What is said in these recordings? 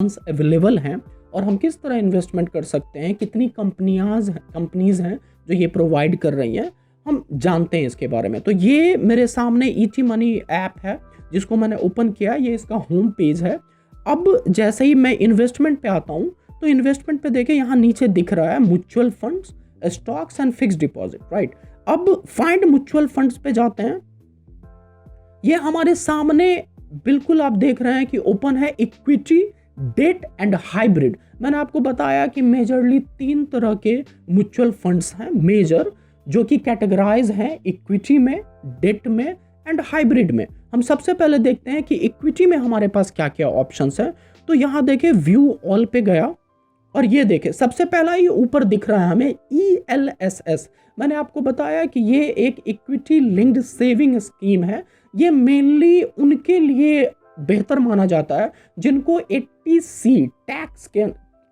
Available हैं और हम किस तरह इन्वेस्टमेंट कर सकते हैं, कितनी कंपनीज हैं जो ये प्रोवाइड कर रही हैं, हम जानते हैं इसके बारे में। तो ये मेरे सामने ईटी मनी ऐप है जिसको मैंने ओपन किया, ये इसका होम पेज है। अब जैसे ही मैं इन्वेस्टमेंट पे आता हूँ तो इन्वेस्टमेंट पे देखिए यहाँ नीचे दिख रहा है mutual funds, stocks and fixed deposit, right. अब फाइंड म्यूचुअल फंड्स पे जाते हैं, ये हमारे सामने बिल्कुल आप देख रहे हैं कि ओपन है इक्विटी, डेट एंड हाइब्रिड। मैंने आपको बताया कि मेजरली 3 तरह के म्यूचुअल फंड्स हैं मेजर, जो कि कैटेगराइज हैं इक्विटी में, डेट में एंड हाइब्रिड में। हम सबसे पहले देखते हैं कि इक्विटी में हमारे पास क्या क्या ऑप्शंस हैं। तो यहाँ देखें व्यू ऑल पे गया और ये देखें सबसे पहला ही ऊपर दिख रहा है हमें ELSS। मैंने आपको बताया कि ये एक इक्विटी लिंक्ड सेविंग स्कीम है। ये मेनली उनके लिए बेहतर माना जाता है जिनको 80C टैक्स के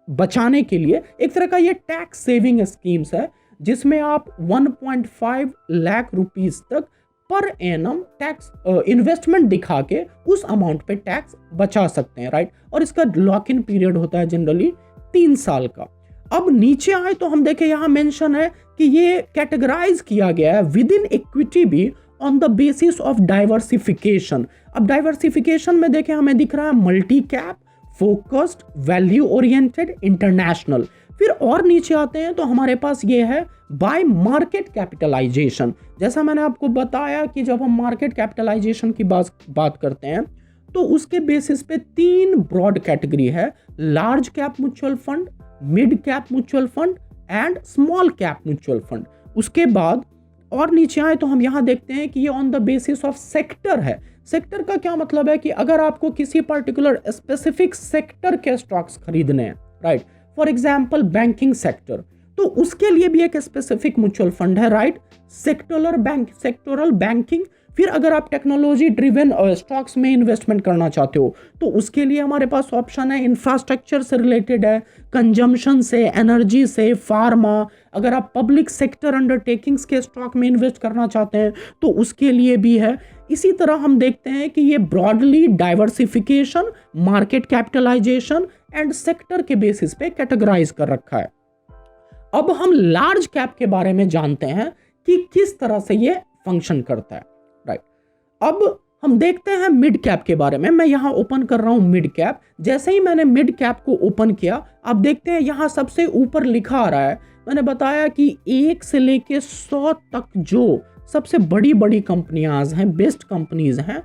बचाने के लिए, एक तरह का ये टैक्स सेविंग स्कीम्स है जिसमें आप 1.5 लाख रुपीस तक पर एनम टैक्स इन्वेस्टमेंट दिखा के उस अमाउंट पे टैक्स बचा सकते हैं, राइट। और इसका लॉक इन पीरियड होता है जनरली 3 साल का। अब नीचे आए तो हम देखें यहाँ मेंशन है कि ये कैटेगराइज किया गया है विद इन इक्विटी भी on the basis of diversification. अब डाइवर्सिफिकेशन में देखें हमें दिख रहा है multi cap, focused, value oriented, international. फिर और नीचे आते हैं तो हमारे पास ये है बाय मार्केट कैपिटलाइजेशन। जैसा मैंने आपको बताया कि जब हम मार्केट कैपिटलाइजेशन की बात करते हैं तो उसके बेसिस पे 3 ब्रॉड कैटेगरी है, large cap mutual fund, mid cap mutual fund and small cap mutual fund. उसके बाद और नीचे आए तो हम यहाँ देखते हैं कि ये on the basis of sector है। सेक्टर का क्या मतलब है कि अगर आपको किसी पर्टिकुलर स्पेसिफिक सेक्टर के स्टॉक्स खरीदने हैं, right, for example banking sector, तो उसके लिए भी एक स्पेसिफिक म्यूचुअल फंड है, राइट, सेक्टोरल बैंकिंग। फिर अगर आप टेक्नोलॉजी ड्रिवन स्टॉक्स में इन्वेस्टमेंट करना चाहते हो तो उसके लिए हमारे पास ऑप्शन है इंफ्रास्ट्रक्चर से रिलेटेड है, कंजम्पशन से, एनर्जी से, फार्मा। अगर आप पब्लिक सेक्टर अंडरटेकिंग्स के स्टॉक में इन्वेस्ट करना चाहते हैं तो उसके लिए भी है। इसी तरह हम देखते हैं कि ये broadly diversification, market capitalisation and sector के बेसिस पे कैटेगराइज कर रखा है। अब हम लार्ज कैप के बारे में जानते हैं कि किस तरह से ये फंक्शन करता है, राइट। अब हम देखते हैं मिड कैप के बारे में। मैं यहाँ ओपन कर रहा हूँ मिड कैप। जैसे ही मैंने मिड कैप को ओपन किया, आप देखते हैं यहाँ सबसे ऊपर लिखा आ रहा है, मैंने बताया कि 1 से लेके 100 तक जो सबसे बड़ी बड़ी कंपनियां हैं, बेस्ट कंपनीज हैं,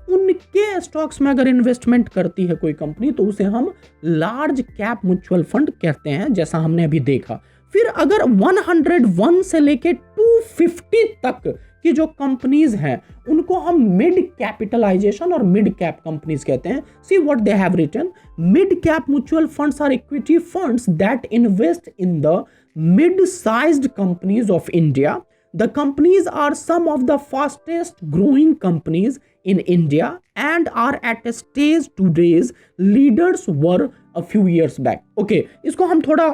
उनके स्टॉक्स में अगर इन्वेस्टमेंट करती है कोई कंपनी तो उसे हम लार्ज कैप म्यूचुअल फंड कहते हैं, जैसा हमने अभी देखा। फिर अगर 101 से लेके 250 तक की जो कंपनीज हैं उनको हम मिड कैपिटलाइजेशन और मिड कैप कंपनीज कहते हैं। See what they have written, mid cap mutual funds are equity funds that invest in the mid sized companies of India. The companies are some of the fastest growing companies in India and are at a stage today's leaders were a few years back. Okay, इसको हम थोड़ा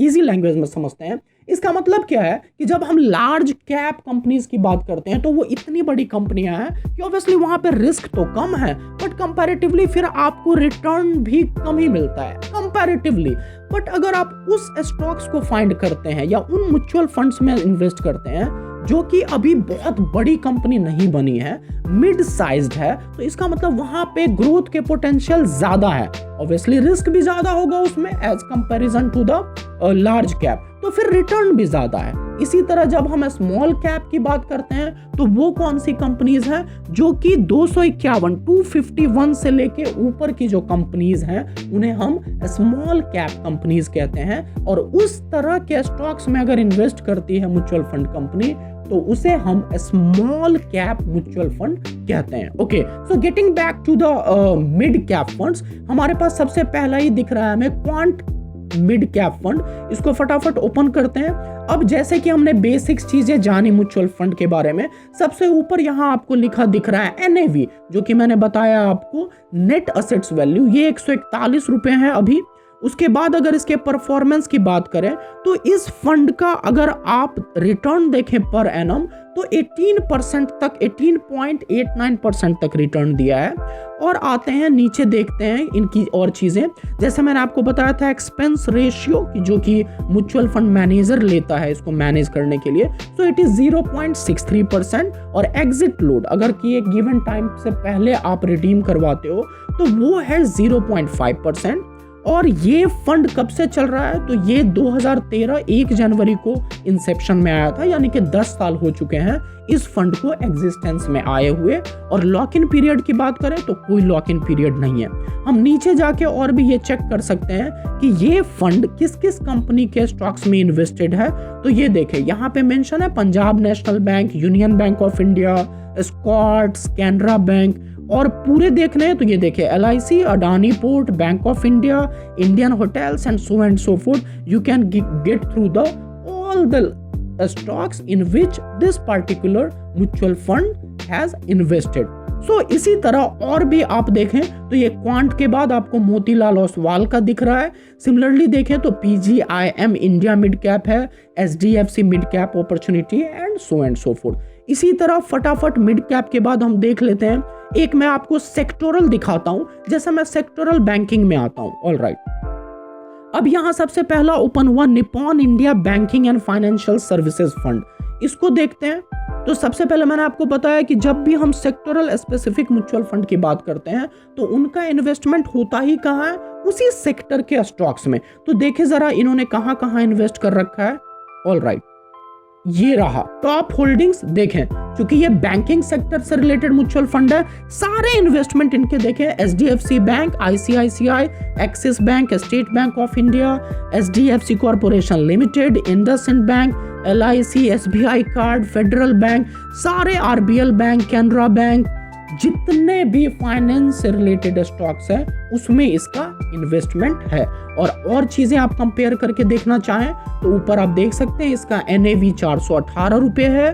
easy language में समझते हैं। इसका मतलब क्या है कि जब हम लार्ज कैप कंपनीज की बात करते हैं तो वो इतनी बड़ी कंपनियां हैं कि ऑब्वियसली वहां पे रिस्क तो कम है, बट कंपैरेटिवली फिर आपको रिटर्न भी कम ही मिलता है कंपैरेटिवली। बट अगर आप उस स्टॉक्स को फाइंड करते हैं या उन म्यूचुअल फंड्स में इन्वेस्ट करते हैं जो कि अभी बहुत बड़ी कंपनी नहीं बनी है, मिड साइज्ड है, तो इसका मतलब वहां पे ग्रोथ के पोटेंशियल ज्यादा है। ऑब्वियसली रिस्क भी ज्यादा होगा उसमें as comparison to the large cap, तो फिर रिटर्न भी ज्यादा है। इसी तरह जब हम स्मॉल कैप की बात करते हैं तो वो कौन सी कंपनीज हैं जो कि 251 से लेके ऊपर की जो कंपनीज हैं उन्हें हम स्मॉल कैप कंपनीज कहते हैं। और उस तरह के स्टॉक्स में अगर इन्वेस्ट करती है म्यूचुअल फंड कंपनी तो उसे हम स्मॉल कैप म्यूचुअल फंड कहते हैं। Okay, so getting back to the mid cap funds, हमारे पास सबसे पहला ही दिख रहा है हमें क्वांट मिड कैप फंड। इसको फटाफट ओपन करते हैं। अब जैसे कि हमने बेसिक्स चीजें जानी म्यूचुअल फंड के बारे में, सबसे ऊपर यहाँ आपको लिखा दिख रहा है NAV, जो कि मैंने बताया आपको नेट असेट्स वैल्यू, ये 141 रुपए है अभी। उसके बाद अगर इसके परफॉर्मेंस की बात करें तो इस फंड का अगर आप रिटर्न देखें पर एनम तो 18% तक 18.89% तक रिटर्न दिया है। और आते हैं नीचे देखते हैं इनकी और चीजें, जैसे मैंने आपको बताया था एक्सपेंस रेशियो जो कि म्यूचुअल फंड मैनेजर लेता है इसको मैनेज करने के लिए, सो इट इज 0.63%। और एग्जिट लोड अगर कि एक गिवन टाइम से पहले आप रिडीम करवाते हो तो वो है 0.5%। और ये फंड कब से चल रहा है तो ये 2013 1 जनवरी को इंसेप्शन में आया था, यानी कि 10 साल हो चुके हैं इस फंड को एग्जिस्टेंस में आए हुए। और लॉक इन पीरियड की बात करें तो कोई लॉक इन पीरियड नहीं है। हम नीचे जाके और भी ये चेक कर सकते हैं कि ये फंड किस किस कंपनी के स्टॉक्स में इन्वेस्टेड है। तो ये देखें यहाँ पे मेंशन है Punjab national bank, union bank of India, स्कॉट्स, कैनरा बैंक। और पूरे देखने हैं तो ये देखें LIC, Adani port, bank of India, Indian hotels and so forth. You can get through the all the stocks in which this particular mutual fund has invested. So इसी तरह और भी आप देखें तो ये क्वांट के बाद आपको मोतीलाल ओसवाल का दिख रहा है। सिमिलरली देखें तो PGIM इंडिया मिड कैप है, SDFC mid cap opportunity and so fourth. इसी तरह फटाफट मिड कैप के बाद हम देख लेते हैं, एक मैं आपको सेक्टोरल दिखाता हूं, जैसे मैं सेक्टोरल बैंकिंग में आता हूं। ऑल राइट, अब यहां सबसे पहला ओपन हुआ Nippon India banking and financial services fund. इसको देखते हैं तो सबसे पहले मैंने आपको बताया कि जब भी हम सेक्टोरल स्पेसिफिक म्यूचुअल फंड की बात करते हैं तो उनका इन्वेस्टमेंट होता ही कहाँ है, उसी सेक्टर के स्टॉक्स में। तो देखे जरा इन्होंने कहां कहां इन्वेस्ट कर रखा है। ऑल राइट, ये रहा टॉप होल्डिंग्स। देखें क्योंकि ये बैंकिंग सेक्टर से रिलेटेड म्यूचुअल फंड है, सारे इन्वेस्टमेंट इनके देखें SDFC bank, ICICI, axis bank, state bank of India, SDFC corporation limited, IndusInd bank, LIC, SBI card, federal bank, सारे RBL बैंक, कैनरा बैंक, जितने भी फाइनेंस से रिलेटेड स्टॉक्स है उसमें इसका इन्वेस्टमेंट है। और चीजें आप कंपेयर करके देखना चाहें तो ऊपर आप देख सकते हैं इसका NAV 418 रुपए है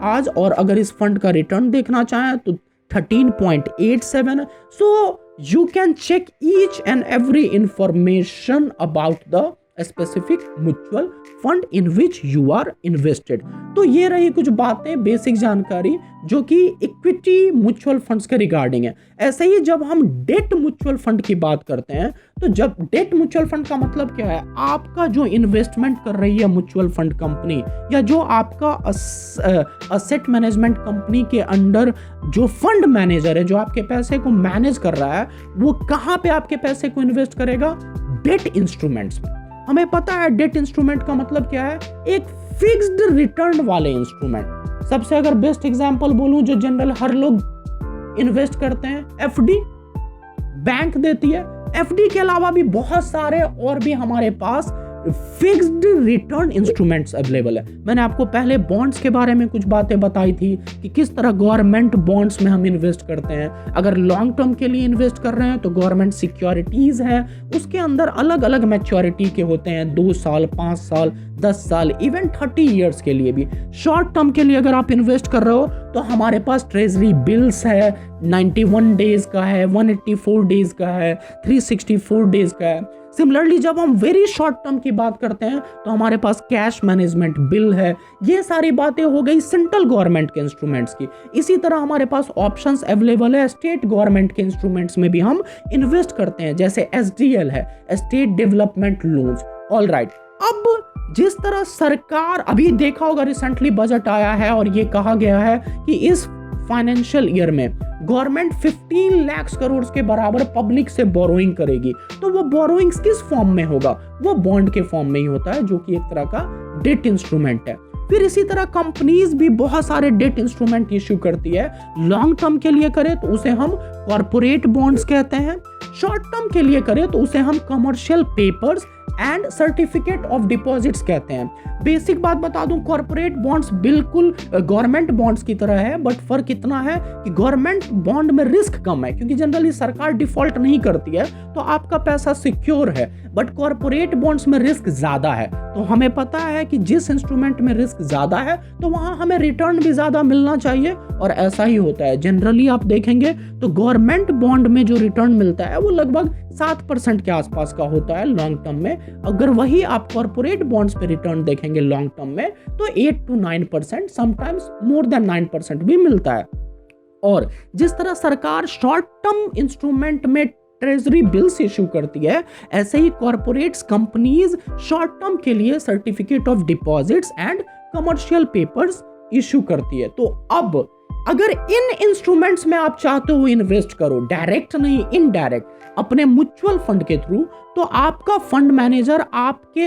आज, और अगर इस फंड का रिटर्न देखना चाहें तो 13.87 है। So you can check each and every information about the specific mutual fund in which you are invested. तो ये रही कुछ बातें, बेसिक जानकारी जो कि इक्विटी म्यूचुअल फंड्स के रिगार्डिंग है। ऐसे ही जब हम डेट म्यूचुअल फंड की बात करते हैं तो जब डेट म्यूचुअल फंड का मतलब क्या है, आपका जो इन्वेस्टमेंट कर रही है म्यूचुअल फंड कंपनी या जो आपका असेट मैनेजमेंट कंपनी के अंडर जो फंड मैनेजर है जो आपके पैसे को मैनेज कर रहा है, वो कहां पे आपके पैसे को इन्वेस्ट करेगा, डेट इंस्ट्रूमेंट्स में। हमें पता है डेट इंस्ट्रूमेंट का मतलब क्या है, एक फिक्स्ड रिटर्न वाले इंस्ट्रूमेंट। सबसे अगर बेस्ट एग्जांपल बोलूं जो जनरल हर लोग इन्वेस्ट करते हैं, FD बैंक देती है। FD के अलावा भी बहुत सारे और भी हमारे पास फिक्स्ड रिटर्न इंस्ट्रूमेंट्स अवेलेबल है। मैंने आपको पहले बॉन्ड्स के बारे में कुछ बातें बताई थी कि किस तरह गवर्नमेंट बॉन्ड्स में हम इन्वेस्ट करते हैं। अगर लॉन्ग टर्म के लिए इन्वेस्ट कर रहे हैं तो गवर्नमेंट सिक्योरिटीज है, उसके अंदर अलग अलग मैच्योरिटी के होते हैं, 2 साल, 5 साल, 10 साल, इवन 30 ईयर्स के लिए भी। शॉर्ट टर्म के लिए अगर आप इन्वेस्ट कर रहे हो तो हमारे पास ट्रेजरी बिल्स है, 91 डेज का है, 184 डेज का है, 364 डेज का है। सिमिलरली जब हम वेरी शॉर्ट टर्म की बात करते हैं तो हमारे पास कैश मैनेजमेंट बिल है। ये सारी बातें हो गई सेंट्रल गवर्नमेंट के इंस्ट्रूमेंट्स की। इसी तरह हमारे पास ऑप्शंस अवेलेबल है स्टेट गवर्नमेंट के इंस्ट्रूमेंट्स में भी हम इन्वेस्ट करते हैं, जैसे SDL है, state development loans. All right, अब जिस तरह सरकार, अभी देखा होगा रिसेंटली बजट आया है और ये कहा गया है कि इस फाइनेंशियल ईयर में गवर्नमेंट 15 लाख करोड़ के बराबर पब्लिक से बोरोइंग करेगी। तो वो बोरोइंग्स किस फॉर्म में होगा, वो बॉन्ड के फॉर्म में ही होता है, जो कि एक तरह का डेट इंस्ट्रूमेंट है। फिर इसी तरह कंपनीज भी बहुत सारे डेट इंस्ट्रूमेंट इश्यू करती है। लॉन्ग टर्म के लिए करें तो उसे हम कॉर्पोरेट बॉन्ड्स कहते हैं, शॉर्ट टर्म के लिए करें तो उसे हम commercial papers and certificate of deposits कहते हैं। बेसिक बात बता दूं, कॉर्पोरेट बॉन्ड्स बिल्कुल गवर्नमेंट बॉन्ड्स की तरह है, बट फर्क इतना है कि गवर्नमेंट बॉन्ड में रिस्क कम है क्योंकि जनरली सरकार डिफॉल्ट नहीं करती है तो आपका पैसा सिक्योर है, बट कॉर्पोरेट बॉन्ड्स में रिस्क ज्यादा है। तो हमें पता है कि जिस इंस्ट्रूमेंट में रिस्क ज्यादा है तो वहां हमें रिटर्न भी ज्यादा मिलना चाहिए, और ऐसा ही होता है। जनरली आप देखेंगे तो गवर्नमेंट बॉन्ड में जो रिटर्न मिलता बताया वो लगभग 7% के आसपास का होता है लॉन्ग टर्म में। अगर वही आप कॉर्पोरेट बॉन्ड्स पे रिटर्न देखेंगे लॉन्ग टर्म में तो 8 to 9%, समटाइम्स मोर देन 9% भी मिलता है। और जिस तरह सरकार शॉर्ट टर्म इंस्ट्रूमेंट में ट्रेजरी बिल्स इशू करती है, ऐसे ही कॉर्पोरेट्स कंपनीज शॉर्ट टर्म के लिए certificate of deposits and commercial papers issue करती है। तो अब अगर इन इंस्ट्रूमेंट्स में आप चाहते हो इन्वेस्ट करो, डायरेक्ट नहीं इनडायरेक्ट, अपने म्यूचुअल फंड के थ्रू, तो आपका फंड मैनेजर आपके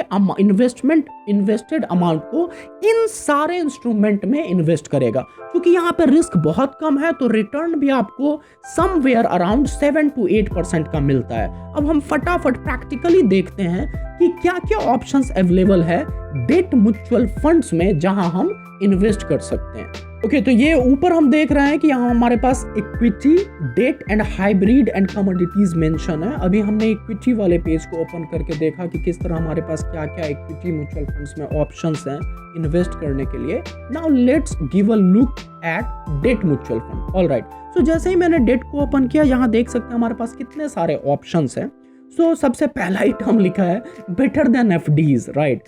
इन्वेस्टेड अमाउंट को इन सारे इंस्ट्रूमेंट में इन्वेस्ट करेगा। क्योंकि यहाँ पे रिस्क बहुत कम है तो रिटर्न भी आपको समवेयर अराउंड 7 to 8% का मिलता है। अब हम फटाफट प्रैक्टिकली देखते हैं कि क्या क्या ऑप्शंस अवेलेबल है डेट म्यूचुअल फंड्स में जहां हम इन्वेस्ट कर सकते हैं। ओके, तो ये ऊपर हम देख रहे हैं कि यहाँ हमारे पास equity, debt and hybrid and commodities mention है। अभी हमने इक्विटी वाले पेज को ओपन करके देखा कि किस तरह हमारे पास क्या क्या इक्विटी म्यूचुअल फंड्स में ऑप्शंस हैं इन्वेस्ट करने के लिए। Now let's give a look at debt mutual fund. Alright, so जैसे ही मैंने डेट को ओपन किया, यहाँ देख सकते हैं हमारे पास कितने सारे ऑप्शंस हैं। सो सबसे पहला ही टर्म लिखा है बेटर देन एफडीज, राइट।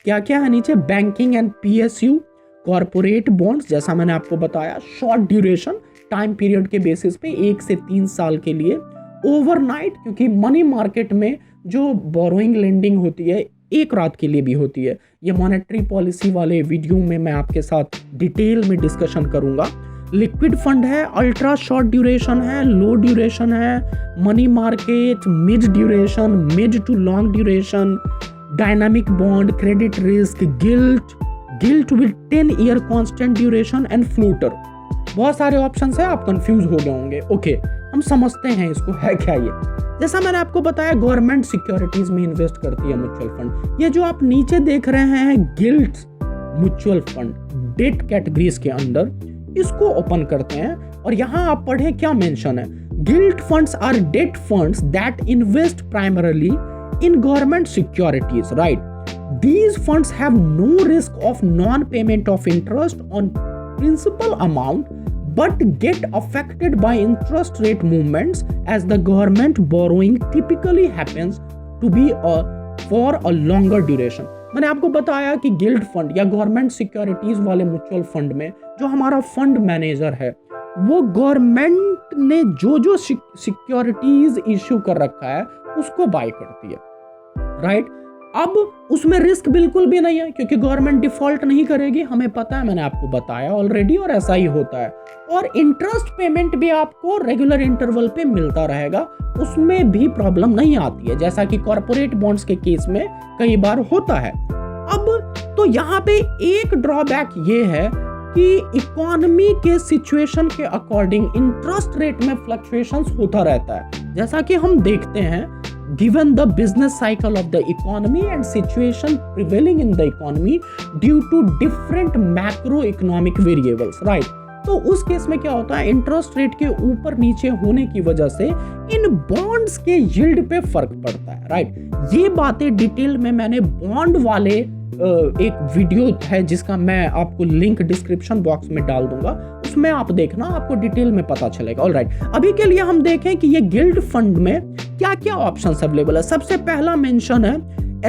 क्या क्या है नीचे? Banking and PSU, corporate bonds, जैसा मैंने आपको बताया, शॉर्ट ड्यूरेशन टाइम पीरियड के बेसिस पे 1 से 3 साल के लिए, ओवरनाइट, क्योंकि मनी मार्केट में जो बोरोइंग लेंडिंग होती है एक रात के लिए भी होती है। ये मॉनेटरी पॉलिसी वाले वीडियो में मैं आपके साथ डिटेल में डिस्कशन करूंगा। लिक्विड फंड है, अल्ट्रा शॉर्ट ड्यूरेशन है, लो ड्यूरेशन है, money market, mid duration, mid to long duration, dynamic bond, credit risk, gilt with 10 year constant duration and floater. बहुत सारे ऑप्शंस हैं, आप कंफ्यूज हो गए होंगे। ओके, हम समझते हैं इसको है क्या ये। जैसा मैंने आपको बताया, गवर्नमेंट सिक्योरिटीज में इन्वेस्ट करती है म्यूचुअल फंड। ये जो आप नीचे देख रहे हैं gilt mutual fund debt categories के अंदर, इसको ओपन करते हैं और यहाँ आप पढ़ें क्या मेंशन है। Gilt funds are debt funds that invest primarily in government securities, right. These funds have no risk of non-payment of interest on principal amount but get affected by interest rate movements as the government borrowing typically happens to be for a longer duration। मैंने आपको बताया कि guild fund या government securities वाले mutual fund में जो हमारा fund manager है वो गवर्नमेंट ने जो सिक्योरिटीज इश्यू कर रखा है उसको बाय करती है, राइट। अब उसमें रिस्क बिल्कुल भी नहीं है क्योंकि गवर्नमेंट डिफॉल्ट नहीं करेगी, हमें पता है, मैंने आपको बताया ऑलरेडी, और ऐसा ही होता है। और इंटरेस्ट पेमेंट भी आपको रेगुलर इंटरवल पे मिलता रहेगा, उसमें भी प्रॉब्लम नहीं आती है, जैसा कि कॉर्पोरेट बॉन्ड्स के केस में कई बार होता है। अब तो यहाँ पे एक ड्रॉबैक ये है कि इकोनॉमी के सिचुएशन के अकॉर्डिंग इंटरेस्ट रेट में फ्लक्चुएशंस होता रहता है, जैसा कि हम देखते हैं given the business cycle of the economy and situation prevailing in the economy due to different macroeconomic variables, right। तो उस केस में क्या होता है, इंटरेस्ट रेट के ऊपर नीचे होने की वजह से इन बॉन्ड्स के यील्ड पे फर्क पड़ता है, राइट। ये बातें डिटेल में मैंने बॉन्ड वाले एक वीडियो है जिसका मैं आपको लिंक डिस्क्रिप्शन बॉक्स में डाल दूंगा, उसमें आप देखना, आपको डिटेल में पता चलेगा। ऑलराइट, अभी के लिए हम देखें कि ये गिल्ड फंड में क्या क्या ऑप्शंस अवेलेबल है। सबसे पहला मेंशन है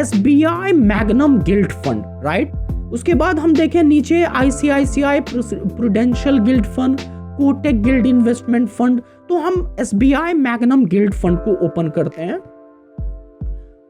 SBI magnum guild fund, right. उसके बाद हम देखें नीचे ICICI prudential guild fund, Kotak guild investment fund. तो हम SBI मैग्नम गिल्ड फंड को ओपन करते हैं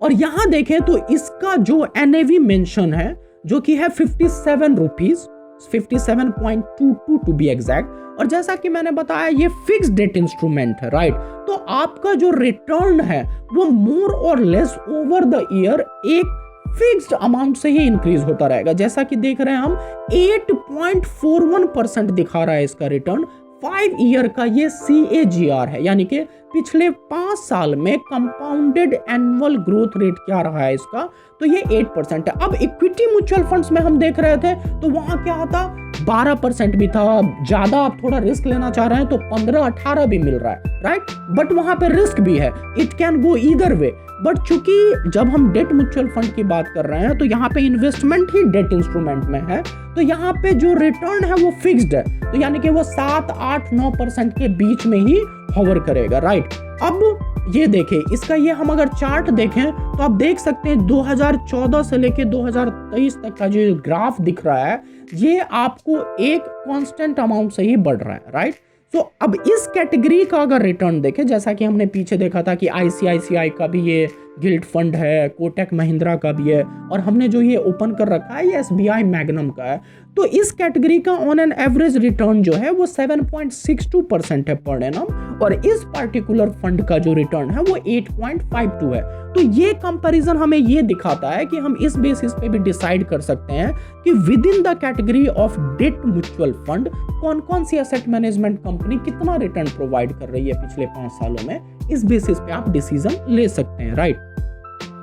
और यहां देखें तो इसका जो NAV मेंशन है जो कि है 57 रुपीज, 57.22 टू बी एग्जैक्ट। और जैसा कि मैंने बताया ये फिक्स डेट इंस्ट्रूमेंट है, राइट। तो आपका जो रिटर्न है वो मोर और लेस ओवर द ईयर एक फिक्स्ड अमाउंट से ही इंक्रीज होता रहेगा। जैसा कि देख रहे हैं हम 8.41% दिखा रहा है इसका रिटर्न। 5 ईयर का ये CAGR है, यानी कि पिछले 5 साल में कंपाउंडेड एनुअल ग्रोथ रेट क्या रहा है इसका, तो ये 8% है। अब इक्विटी म्यूचुअल फंड्स में हम देख रहे थे तो वहां क्या था, 12% भी था। ज्यादा आप थोड़ा रिस्क लेना चाह रहे हैं तो 15-18 भी मिल रहा है, राइट। बट वहां पे रिस्क भी है, it can go either way. But चूंकि जब हम डेट म्यूचुअल फंड की बात कर रहे हैं तो यहाँ पे इन्वेस्टमेंट ही डेट इंस्ट्रूमेंट में है, तो यहाँ पे जो रिटर्न है वो फिक्स्ड है, तो यानी कि वो 7, 8, 9% के बीच में ही हॉवर करेगा, राइट। अब ये देखें, इसका ये हम अगर चार्ट देखें तो आप देख सकते हैं 2014 से लेके 2023 तक का जो ग्राफ दिख रहा है, ये आपको एक कांस्टेंट अमाउंट से ही बढ़ रहा है, राइट। तो अब इस कैटेगरी का अगर रिटर्न देखें, जैसा कि हमने पीछे देखा था कि ICICI का भी ये गिल्ड फंड है, कोटक महिंद्रा का भी है, और हमने जो ये ओपन कर रखा है ये SBI मैग्नम का है। तो इस कैटेगरी का ऑन एन एवरेज रिटर्न जो है वो 7.62% है पर एनम, और इस पार्टिकुलर फंड का जो रिटर्न है वो 8.52 है। तो ये कंपैरिजन हमें ये दिखाता है कि हम इस बेसिस पे भी डिसाइड कर सकते हैं कि with in the category of date mutual fund कौन कौन सी एसेट मैनेजमेंट कंपनी कितना रिटर्न प्रोवाइड कर रही है पिछले 5 सालों में। इस बेसिस पे आप डिसीजन ले सकते हैं, राइट।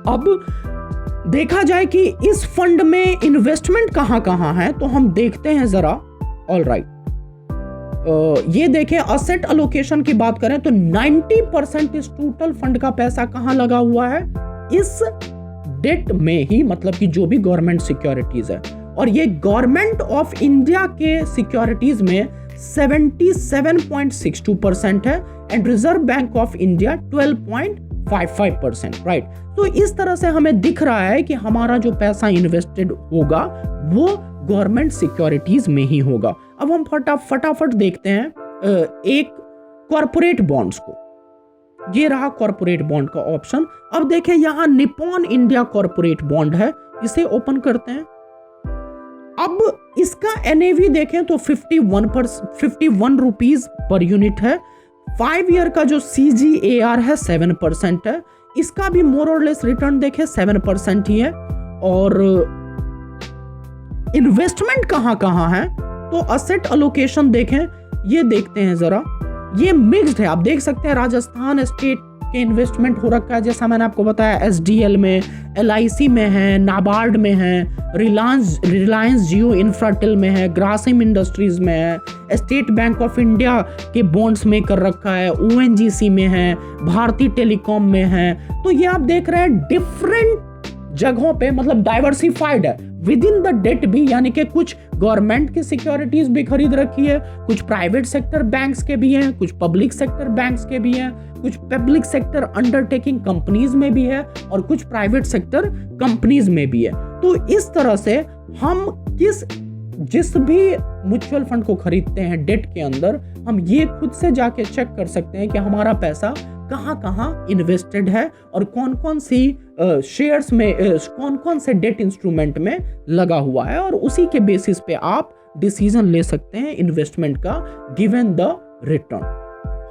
अब देखा जाए कि इस फंड में इन्वेस्टमेंट कहां है, तो हम देखते हैं जरा। ऑल राइट, ये देखें, असेट अलोकेशन की बात करें तो 90% इस टोटल फंड का पैसा कहां लगा हुआ है, इस डेट में ही, मतलब कि जो भी गवर्नमेंट सिक्योरिटीज है। और ये गवर्नमेंट ऑफ इंडिया के सिक्योरिटीज में 77.62% है and reserve bank of India 12.55%, right. तो इस तरह से हमें दिख रहा है कि हमारा जो पैसा इन्वेस्टेड होगा वो गवर्नमेंट सिक्योरिटीज में ही होगा। अब हम फटाफट देखते हैं एक कॉर्पोरेट बॉन्ड्स को। ये रहा कॉर्पोरेट बॉन्ड का ऑप्शन। अब देखें, यहां निप्पॉन इंडिया कॉर्पोरेट बॉन्ड है, इसे ओपन करते हैं। अब इसका NAV देखें तो 51 रुपीज पर यूनिट है। 5 ईयर का जो CGAR है 7% है। इसका भी मोर और लेस रिटर्न देखें 7% ही है। और इन्वेस्टमेंट कहां है, तो असेट अलोकेशन देखें, ये देखते हैं जरा। ये मिक्स्ड है, आप देख सकते हैं राजस्थान स्टेट के इन्वेस्टमेंट हो रखा है, जैसा मैंने आपको बताया, SDL में, LIC में है, नाबार्ड में है, रिलायंस जियो इंफ्राटेल में है, ग्रासिम इंडस्ट्रीज में है, स्टेट बैंक ऑफ इंडिया के बॉन्ड्स में कर रखा है, ONGC में है, भारती टेलीकॉम में है। तो ये आप देख रहे हैं डिफरेंट जगहों पे, मतलब डाइवर्सिफाइड है विद इन द डेट भी, यानी कि कुछ गवर्नमेंट की सिक्योरिटीज भी खरीद रखी है, कुछ प्राइवेट सेक्टर बैंक्स के भी हैं, कुछ पब्लिक सेक्टर बैंक्स के भी हैं, कुछ पब्लिक सेक्टर अंडरटेकिंग कंपनीज में भी है, और कुछ प्राइवेट सेक्टर कंपनीज में भी है। तो इस तरह से हम जिस भी म्यूचुअल फंड को खरीदते हैं डेट के अंदर, हम ये खुद से जाके चेक कर सकते हैं कि हमारा पैसा कहां इन्वेस्टेड है और कौन कौन सी शेयर्स में, कौन कौन से डेट इंस्ट्रूमेंट में लगा हुआ है, और उसी के बेसिस पे आप डिसीजन ले सकते हैं इन्वेस्टमेंट का गिवन द रिटर्न।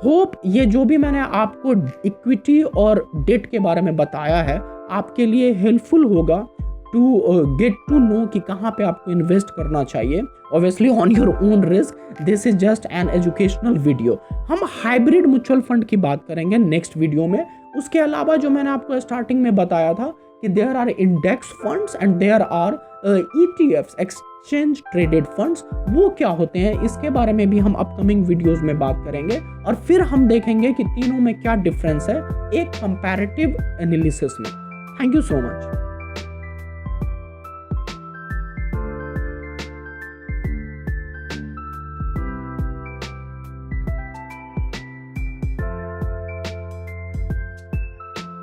होप ये जो भी मैंने आपको इक्विटी और डेट के बारे में बताया है आपके लिए हेल्पफुल होगा टू गेट टू नो कि कहाँ पे आपको इन्वेस्ट करना चाहिए। Obviously on your own risk, this is just an educational video. हम हाइब्रिड म्यूचुअल फंड की बात करेंगे नेक्स्ट वीडियो में। उसके अलावा जो मैंने आपको स्टार्टिंग में बताया था कि there are index funds and there are ETFs, exchange traded funds, वो क्या होते हैं, इसके बारे में भी हम अपकमिंग वीडियोस में बात करेंगे। और फिर हम देखेंगे कि तीनों में क्या डिफरेंस है एक कंपैरेटिव एनालिसिस में। Thank you so much.